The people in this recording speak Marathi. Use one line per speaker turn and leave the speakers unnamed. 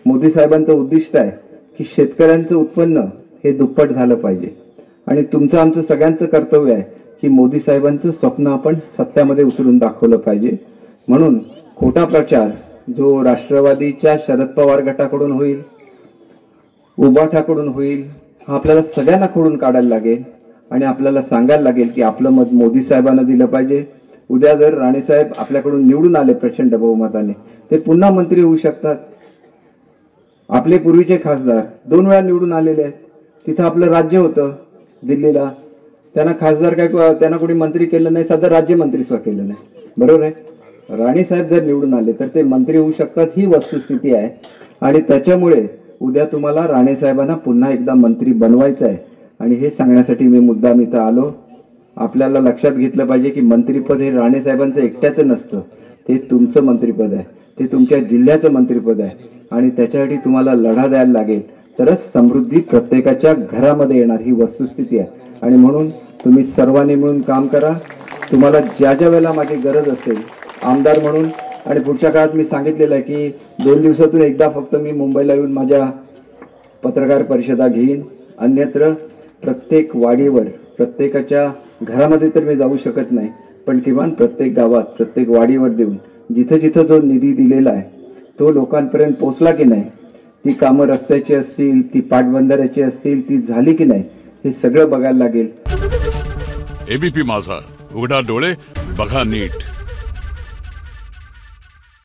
मोदी साहेबांचं उद्दिष्ट आहे की शेतकऱ्यांचं उत्पन्न हे दुप्पट झालं पाहिजे आणि तुमचं आमचं सगळ्यांचं कर्तव्य आहे की मोदी साहेबांचं स्वप्न आपण सत्यामध्ये उतरून दाखवलं पाहिजे। म्हणून खोटा प्रचार जो राष्ट्रवादीच्या शरद पवार गटाकडून होईल, उबाठाकडून होईल, हा आपल्याला सगळ्यांना खोडून काढायला लागेल आणि आपल्याला सांगायला लागेल की आपलं मत मोदी साहेबांना दिलं पाहिजे। उद्या जर राणेसाहेब आपल्याकडून निवडून आले प्रचंड बहुमताने, ते पुन्हा मंत्री होऊ शकतात। आपले पूर्वीचे खासदार 2 वेळा निवडून आलेले आहेत, तिथं आपलं राज्य होतं दिल्लीला, त्यांना खासदार काय त्यांना कोणी मंत्री केलं नाही, साधं राज्यमंत्री सुद्धा केलं नाही, बरोबर आहे। राणेसाहेब जर निवडून आले तर ते मंत्री होऊ शकतात, ही वस्तुस्थिती आहे। आणि त्याच्यामुळे उद्या तुम्हाला राणेसाहेबांना पुन्हा एकदा मंत्री बनवायचं आहे आणि हे सांगण्यासाठी मी मुद्दाम इथं आलो। आपल्याला लक्षात घेतलं पाहिजे की मंत्रिपद हे राणेसाहेबांचं एकट्याचं नसतं, ते तुमचं मंत्रिपद आहे, ते तुमच्या जिल्ह्याचं मंत्रिपद आहे आणि त्याच्यासाठी तुम्हाला लढा द्यायला लागेल, तरच समृद्धी प्रत्येकाच्या घरामध्ये येणार, ही वस्तुस्थिती आहे। आणि म्हणून तुम्ही सर्वांनी मिळून काम करा। तुम्हाला ज्या ज्या वेळेला माझी गरज असेल आमदार म्हणून, आणि पुढच्या काळात मी सांगितलेलं आहे की 2 दिवसातून एकदा फक्त मी मुंबईला येऊन माझ्या पत्रकार परिषदा घेईन, अन्यत्र प्रत्येक वाडीवर प्रत्येकाच्या घरामध्ये तर मी जाऊ शकत नाही, पण किमान प्रत्येक गावात प्रत्येक वाडीवर देऊन जिथं जिथं जो निधी दिलेला आहे तो लोकांपर्यंत पोहोचला की नाही, ती कामं रस्त्याची असतील, ती पाटबंधाऱ्याची असतील, ती झाली की नाही, हे सगळं बघायला लागेल।
एबीपी माझा, उघडा डोळे बघा नीट।